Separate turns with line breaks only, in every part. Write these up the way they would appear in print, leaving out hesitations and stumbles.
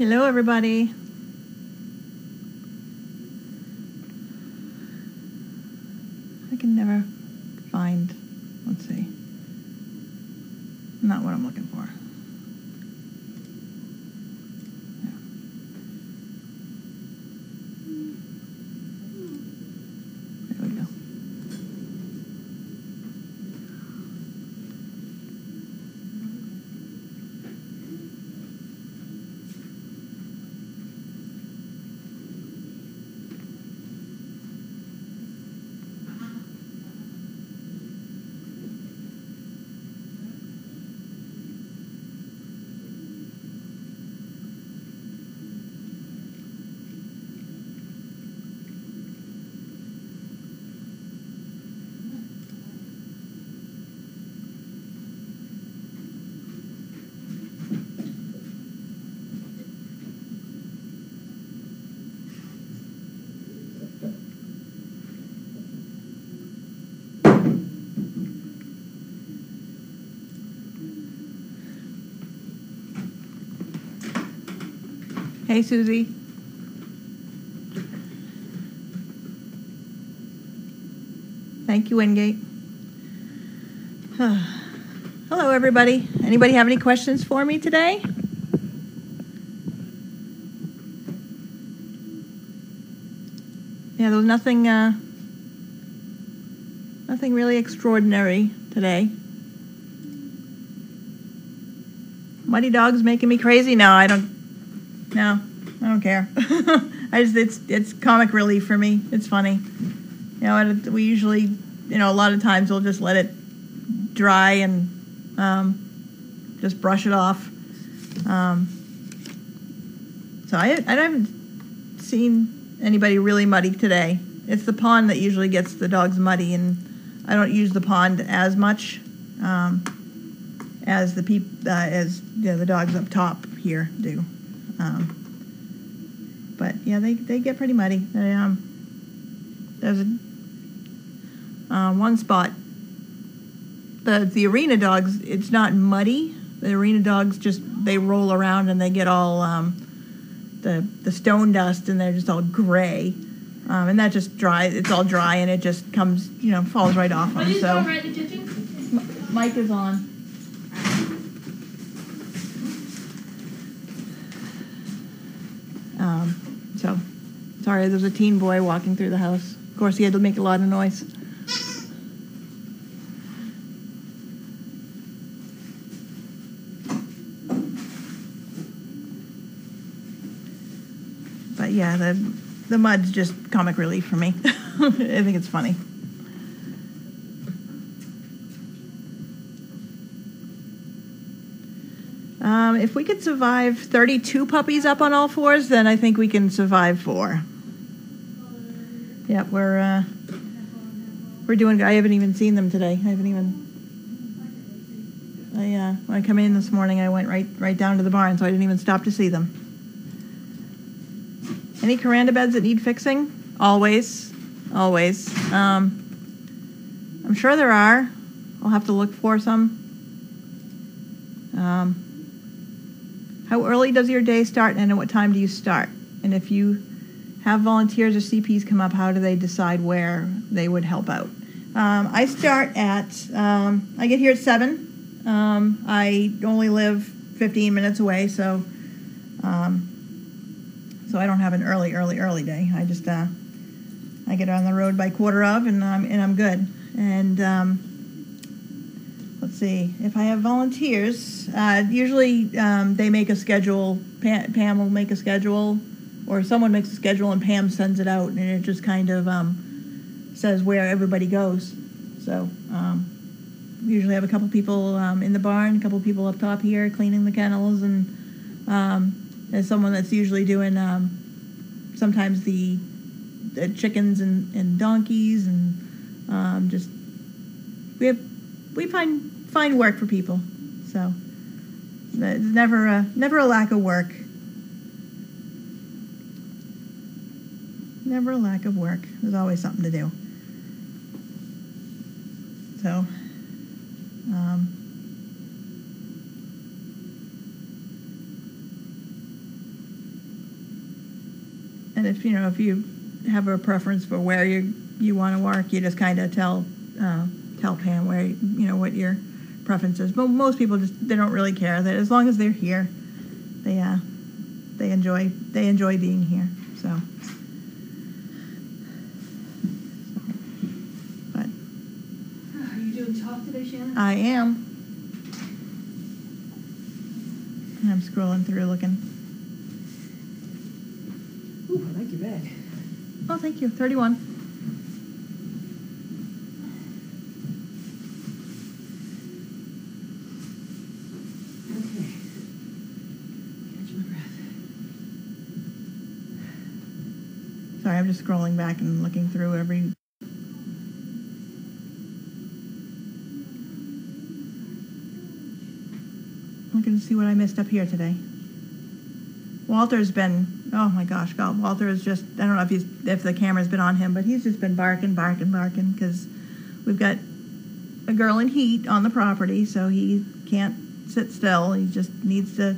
Hello, everybody. I can never find, let's see, not what I'm looking for. There we go. Hey, Susie. Thank you, Wingate. Hello, everybody. Anybody have any questions for me today? Yeah, there was nothing really extraordinary today. Muddy Dog's making me crazy? No, I don't care. It's comic relief for me. It's funny. You know, we usually, a lot of times we'll just let it dry and just brush it off. So I haven't seen anybody really muddy today. It's the pond that usually gets the dogs muddy, and I don't use the pond as much as the dogs up top here do. But yeah, they get pretty muddy. There's one spot. The arena dogs, it's not muddy. The arena dogs they roll around and they get all the stone dust, and they're just all gray. And that just dries. It's all dry, and it just comes, falls right off them. So
right in the kitchen?
Mic is on. So, sorry, there's a teen boy walking through the house. Of course, he had to make a lot of noise. But yeah, the mud's just comic relief for me. I think it's funny. If we could survive 32 puppies up on all fours, then I think we can survive 4. Yeah, we're doing good. I haven't even seen them today. When I come in this morning, I went right down to the barn, so I didn't even stop to see them. Any Kuranda beds that need fixing? Always. I'm sure there are. I'll have to look for some. How early does your day start, and at what time do you start? And if you have volunteers or CPs come up, how do they decide where they would help out? I start at, I get here at 7. I only live 15 minutes away, so I don't have an early day. I just, I get on the road by 1:15, and I'm good. And let's see, if I have volunteers, usually they make a schedule. Pam will make a schedule, or someone makes a schedule, and Pam sends it out, and it just kind of says where everybody goes. So we usually have a couple people in the barn, a couple people up top here cleaning the kennels, and there's someone that's usually doing sometimes the chickens and donkeys, and just we find work for people. So there's never a lack of work. Never a lack of work. There's always something to do. So And if you have a preference for where you want to work, you just kind of tell Pam where what your preference is. But most people they don't really care. That as long as they're here, they enjoy being here. So. But.
Are you doing talk today, Shannon?
I am. I'm scrolling through looking.
Ooh, I like your bag.
Oh, thank you. 31.
Okay. Catch my breath.
Sorry, I'm just scrolling back and looking through every. Looking to see what I missed up here today. Walter's been, oh my gosh, God, Walter is just, I don't know if the camera's been on him, but he's just been barking, because we've got a girl in heat on the property, so he can't sit still. He just needs to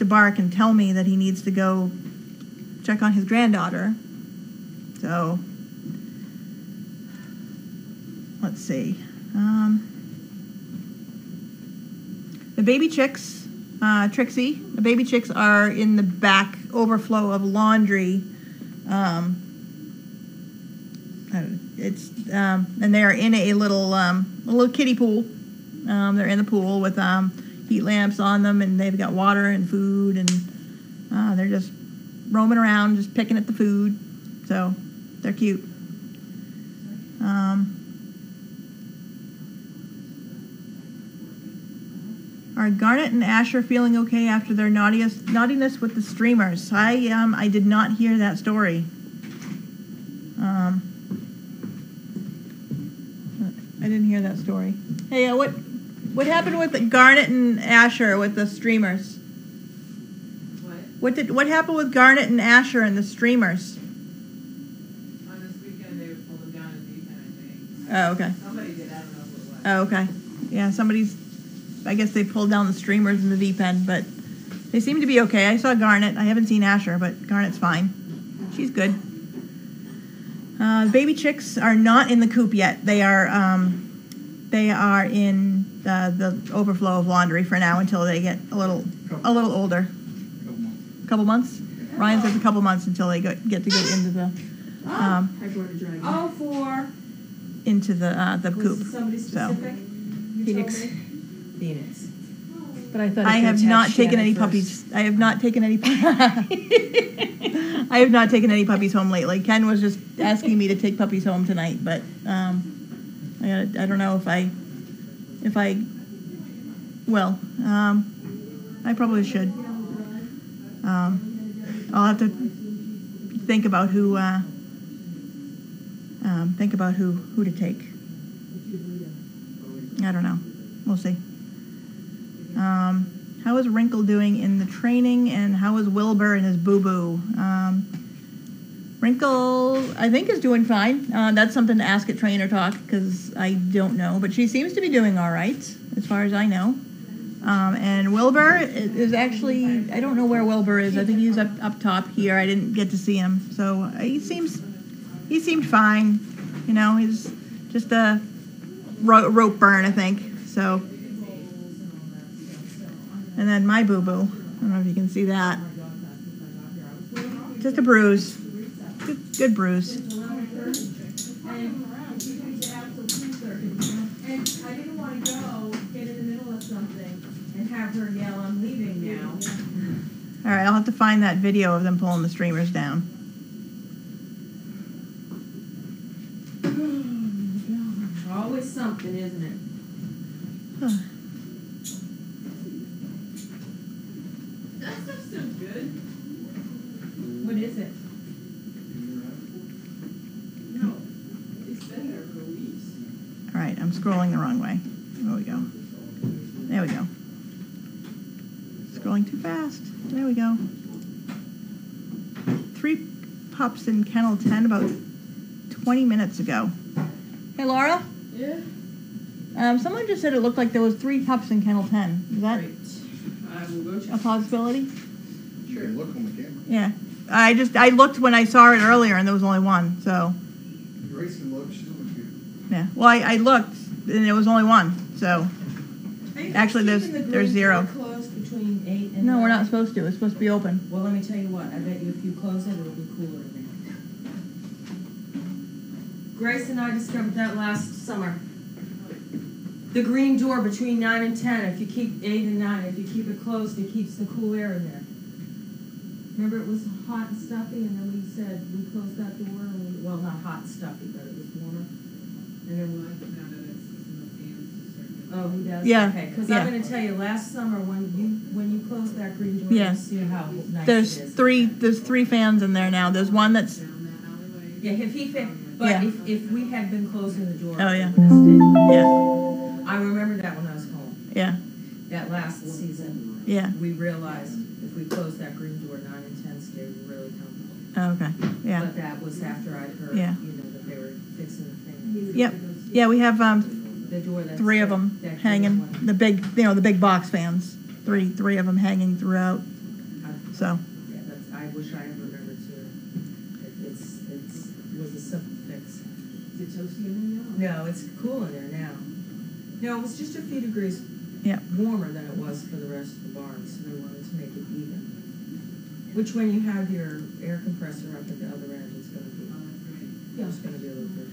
bark and tell me that he needs to go check on his granddaughter. So, let's see. The baby chicks, Trixie, the baby chicks are in the back overflow of laundry. And they are in a little kiddie pool. They're in the pool with heat lamps on them, and they've got water and food, and they're just roaming around, just picking at the food. So they're cute. Are Garnet and Asher feeling okay after their naughtiness with the streamers? I did not hear that story. I didn't hear that story. Hey, what happened with Garnet and Asher with the streamers? What happened with Garnet and Asher and the streamers?
On this weekend, they pulled them down in the weekend, I think.
Oh, okay.
Somebody did, I don't know who it was.
Oh, okay. Yeah, I guess they pulled down the streamers in the deep end, but they seem to be okay. I saw Garnet. I haven't seen Asher, but Garnet's fine. She's good. The baby chicks are not in the coop yet. They are in the overflow of laundry for now until they get a little older. Couple months. Ryan says a couple months until they get to go into the into the coop.
Somebody specific?
Phoenix.
Phoenix. But I thought
I have not taken any puppies. I have not taken any. I have not taken any puppies home lately. Ken was just asking me to take puppies home tonight, but I don't know if I will. I probably should. I'll have to think about who to take. I don't know. We'll see. How is Wrinkle doing in the training, and how is Wilbur and his boo-boo? Wrinkle, I think, is doing fine. That's something to ask at Trainer Talk, because I don't know. But she seems to be doing all right, as far as I know. And Wilbur is actually, I don't know where Wilbur is. I think he's up top here. I didn't get to see him. So he seemed fine. He's just a rope burn, I think. So. And then my boo-boo. I don't know if you can see that. Just a bruise. Good bruise.
And I didn't want to go get in the middle of something and have her yell, "I'm leaving now."
All right, I'll have to find that video of them pulling the streamers down.
Always something, isn't it?
That stuff's still good.
What is it?
No, it's been there for weeks.
All right, I'm scrolling the wrong way. There we go. There we go. Scrolling too fast. There we go. 3 pups in kennel 10 about 20 minutes ago. Hey, Laura?
Yeah.
Someone just said it looked like there was 3 pups in kennel 10. Is that
Great. I will go check.
a possibility?
Sure.
Look on the camera.
Yeah. I looked when I saw it earlier, and there was only one. So
Grace can look. She's on the computer.
yeah. Well, I looked, and there was only one. So
Are you
actually,
guys keeping the
there's
green
zero.
door closed between 8 and
No, we're
9?
not supposed to. It's supposed to be open.
Well, let me tell you what. I bet you if you close it, it'll be cooler in there. Grace and I discovered that last summer. The green door between 9 and 10. If you keep 8 and 9, if you keep it closed, it keeps the cool air in there. Remember, it was hot and stuffy, and then we said we closed that door. And we, well, not hot and stuffy, but it was warmer. And then we. Oh, he does.
Yeah.
Okay, because
Yeah.
I'm going to tell you, last summer when you closed that green door,
Yeah.
you see how nice
There's
it is.
there's three fans in there now. There's one that's
Yeah, if he fit, but
Yeah.
if we had been closing the door,
Oh, yeah.
it would have stayed.
yeah
I remember that when I was home.
yeah
That last season,
yeah.
we realized if we closed that green door, 9 and 10 stayed really comfortable.
Oh, okay. Yeah.
But that was after I'd heard,
Yeah.
that they were fixing the thing.
Yep. Yeah, we have
The door that's
3 of them
that
hanging.
one.
The big the big box fans. Three of them hanging throughout. So
Yeah, I wish I had remembered to. It was a simple fix.
Is it toasty in there now?
No, it's cool in there now. No, it was just a few degrees
yeah.
warmer than it was for the rest of the barn, so they wanted to make it even. Which, when you have your air compressor up at the other end, it's going to be, it's going to be a little bit.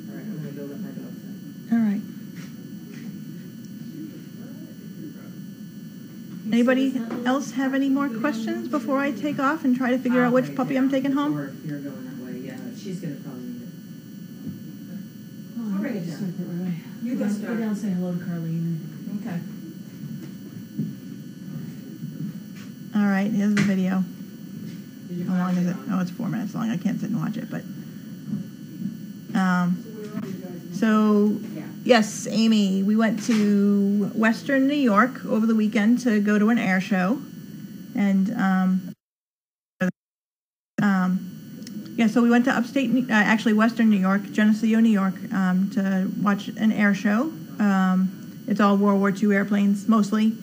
All right, I'm going to go let my dog out.
All right. Anybody else have any more questions before I take off and try to figure out which puppy I'm taking home?
Or if you're going that way, yeah, she's going to probably need it.
I'll
bring it down. You go start.
Go down and say hello to Carlene.
Okay.
All right, here's the video.
Did you
How long
find
is it?
on?
Oh, it's 4 minutes long. I can't sit and watch it, but so
Yeah.
yes, Amy, we went to Western New York over the weekend to go to an air show, and yeah, so we went to actually Western New York, Geneseo, New York, to watch an air show. It's all World War II airplanes mostly,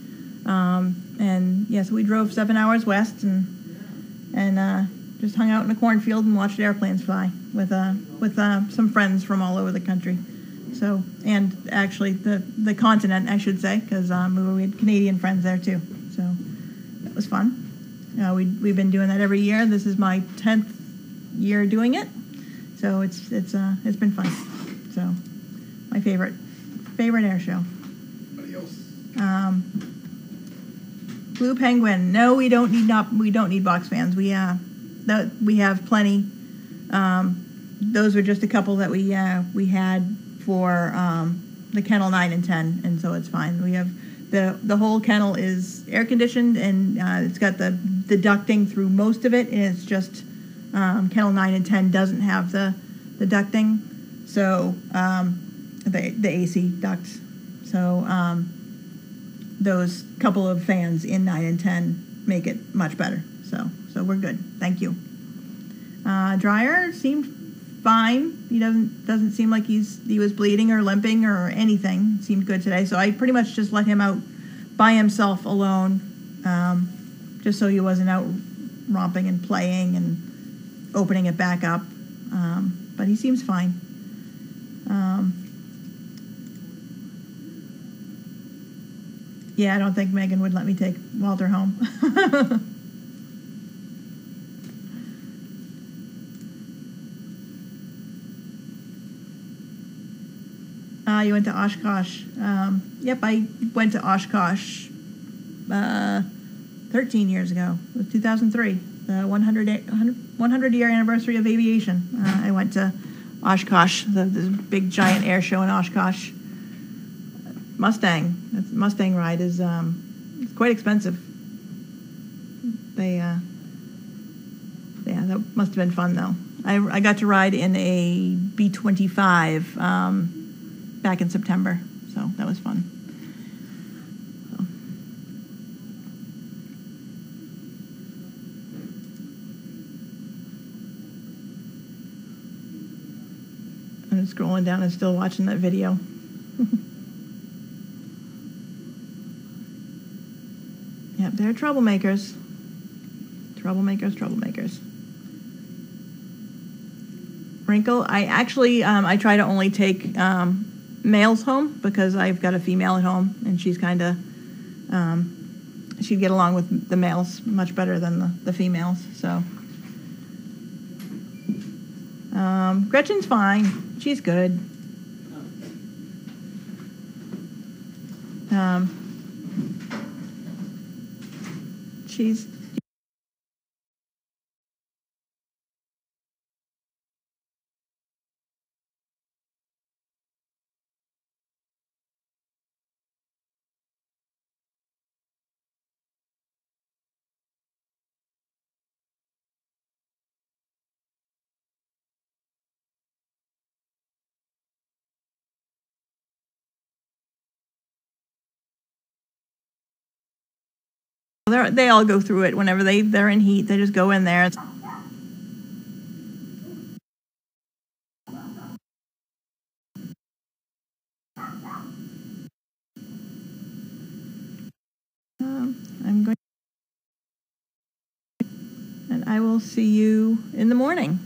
and yeah, so we drove 7 hours west and just hung out in a cornfield and watched airplanes fly with some friends from all over the country. So, and actually the continent, I should say, because we had Canadian friends there too. So that was fun. We've been doing that every year. This is my 10th year doing it, so it's been fun. So my favorite air show.
Anybody else?
Blue Penguin. No, we don't need box fans. We have plenty. Those were just a couple that we had for the kennel 9 and 10, and so it's fine. We have the whole kennel is air conditioned, and it's got the ducting through most of it, and it's just kennel 9 and 10 doesn't have the ducting, so the AC ducts. So those couple of fans in 9 and 10 make it much better. So we're good. Thank you. Dryer seemed fine. He doesn't seem like he was bleeding or limping or anything. Seemed good today. So I pretty much just let him out by himself alone, just so he wasn't out romping and playing and opening it back up. But he seems fine. Yeah, I don't think Megan would let me take Walter home. You went to Oshkosh. Yep, I went to Oshkosh 13 years ago. It was 2003, the 100-year anniversary of aviation. I went to Oshkosh, the big giant air show in Oshkosh. Mustang ride is it's quite expensive. Yeah, that must have been fun though. I got to ride in a B-25 back in September, so that was fun. So. I'm scrolling down and still watching that video. Yep, they're troublemakers. Troublemakers. Wrinkle. I actually, I try to only take males home because I've got a female at home, and she's kind of, she'd get along with the males much better than the females. So Gretchen's fine. She's good. She's they all go through it whenever they're in heat. They just go in there. I'm going, and I will see you in the morning.